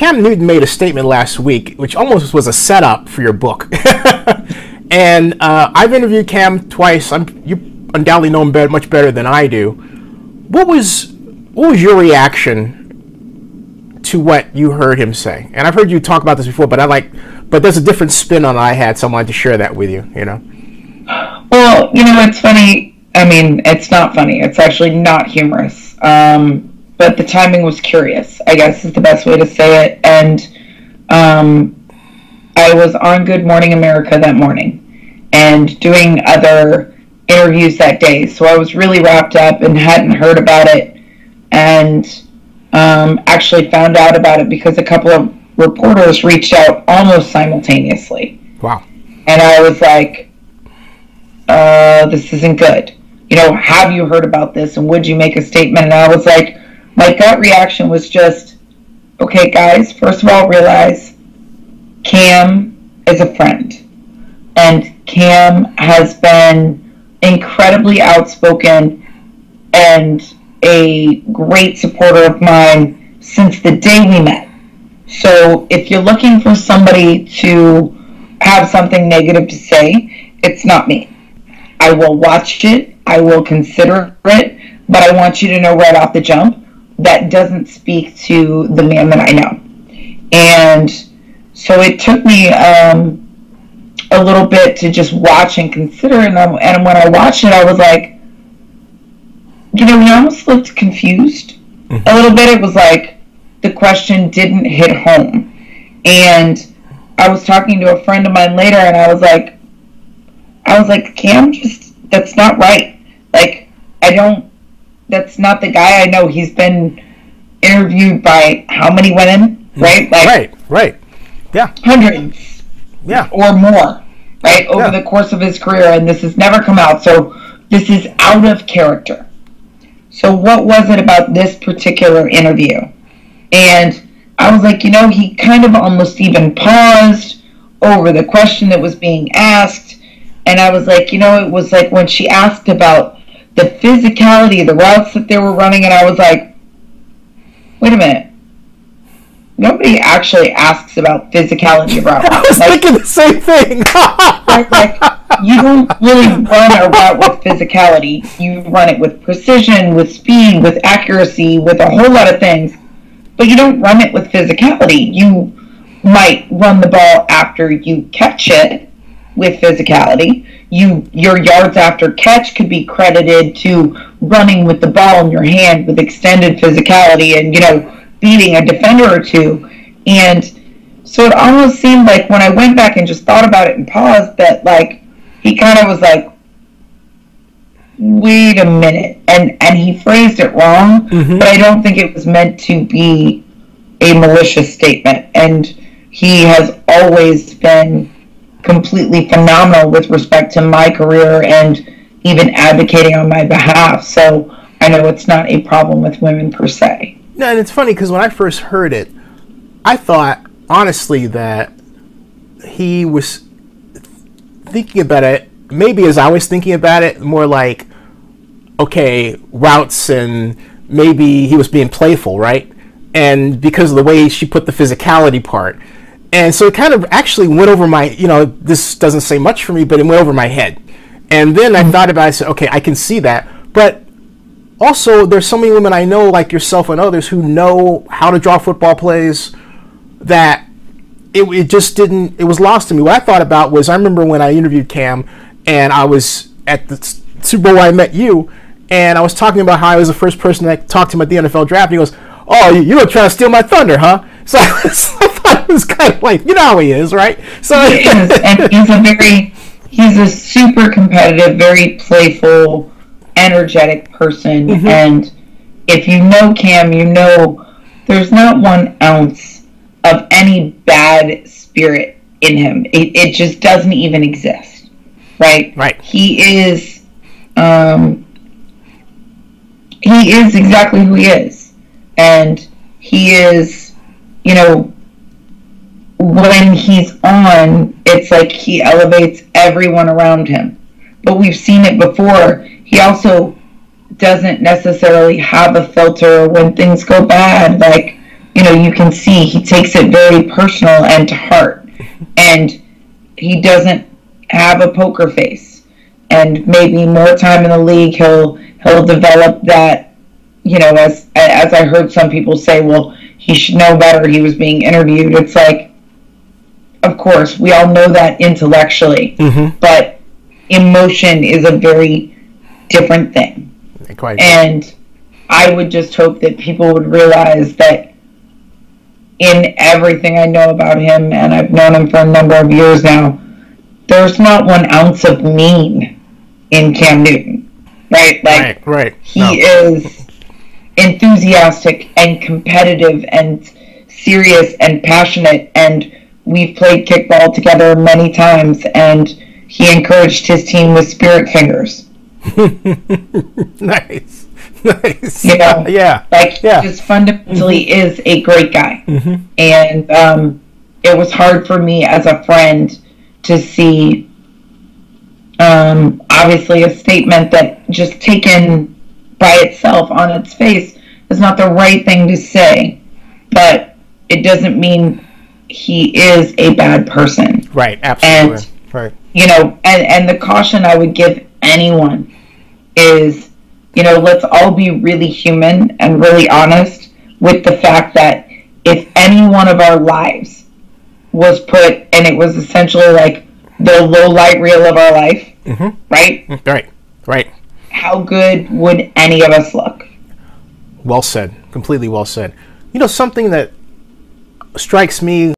Cam Newton made a statement last week, which almost was a setup for your book. And I've interviewed Cam twice. You undoubtedly know him much better than I do. What was your reaction to what you heard him say? And I've heard you talk about this before, but there's a different spin on it I had, so I wanted to share that with you. Well, it's funny. I mean, it's not funny. It's actually not humorous. But the timing was curious, I guess is the best way to say it. And I was on Good Morning America that morning and doing other interviews that day. So I was really wrapped up and hadn't heard about it, and actually found out about it because a couple of reporters reached out almost simultaneously. Wow. And I was like, this isn't good. Have you heard about this, and would you make a statement? And I was like, my gut reaction was just, okay, guys, first of all, realize Cam is a friend. And Cam has been incredibly outspoken and a great supporter of mine since the day we met. So if you're looking for somebody to have something negative to say, it's not me. I will watch it. I will consider it. But I want you to know right off the jump, that doesn't speak to the man that I know. And so it took me a little bit to just watch and consider. And when I watched it, I was like, he almost looked confused a little bit. It was like the question didn't hit home. And I was talking to a friend of mine later, and I was like, Cam, that's not right. Like, that's not the guy I know. He's been interviewed by how many women, right? Like, right. Yeah. Hundreds. Yeah. Or more, right? Over the course of his career, and this has never come out. So this is out of character. So what was it about this particular interview? And I was like, he kind of almost even paused over the question that was being asked. And I was like, it was like when she asked about the physicality, the routes that they were running, and I was like, wait a minute. Nobody actually asks about physicality of route. I was thinking the same thing. Like, you don't really run a route with physicality. You run it with precision, with speed, with accuracy, with a whole lot of things. But you don't run it with physicality. You might run the ball after you catch it with physicality. Your yards after catch could be credited to running with the ball in your hand with extended physicality and, beating a defender or two. And so it almost seemed like when I went back and just thought about it and paused that, like, he kind of was like, wait a minute. And he phrased it wrong, but I don't think it was meant to be a malicious statement. And he has always been completely phenomenal with respect to my career and even advocating on my behalf. So I know it's not a problem with women per se. No, and it's funny because when I first heard it, I thought honestly that he was thinking about it maybe as I was thinking about it, more like, okay, routes, and maybe he was being playful, right? And because of the way she put the physicality part. And so it kind of actually went over my, this doesn't say much for me, but it went over my head. And then I thought about it, I said, okay, I can see that. But also, there's so many women I know, like yourself and others, who know how to draw football plays, that it just didn't, it was lost to me. What I thought about was, I remember when I interviewed Cam, and I was at the Super Bowl where I met you, and I was talking about how I was the first person that talked to him at the NFL draft, and he goes, oh, you were trying to steal my thunder, huh? So I thought it was kind of like, how he is, right? So he is, and he's a super competitive, very playful, energetic person, and if you know Cam, there's not 1 ounce of any bad spirit in him. It just doesn't even exist, right? Right. He is exactly who he is, and he is, when he's on, it's like he elevates everyone around him. But we've seen it before. He also doesn't necessarily have a filter when things go bad. Like, you can see he takes it very personal and to heart. And he doesn't have a poker face. And maybe more time in the league, he'll develop that, as I heard some people say, well, he should know better. He was being interviewed. It's like, of course, we all know that intellectually, but emotion is a very different thing. And I would just hope that people would realize that in everything I know about him, and I've known him for a number of years now, there's not 1 ounce of mean in Cam Newton, right? Like, right. He is enthusiastic and competitive and serious and passionate, and we've played kickball together many times, and he encouraged his team with spirit fingers. Nice. Just fundamentally is a great guy. And it was hard for me as a friend to see, obviously, a statement that just taken by itself on its face is not the right thing to say, but it doesn't mean he is a bad person. Right, absolutely. And, right. And the caution I would give anyone is, let's all be really human and really honest with the fact that if any one of our lives was put, and it was essentially like the low light reel of our life, right? How good would any of us look? Well said. Completely well said. Something that strikes me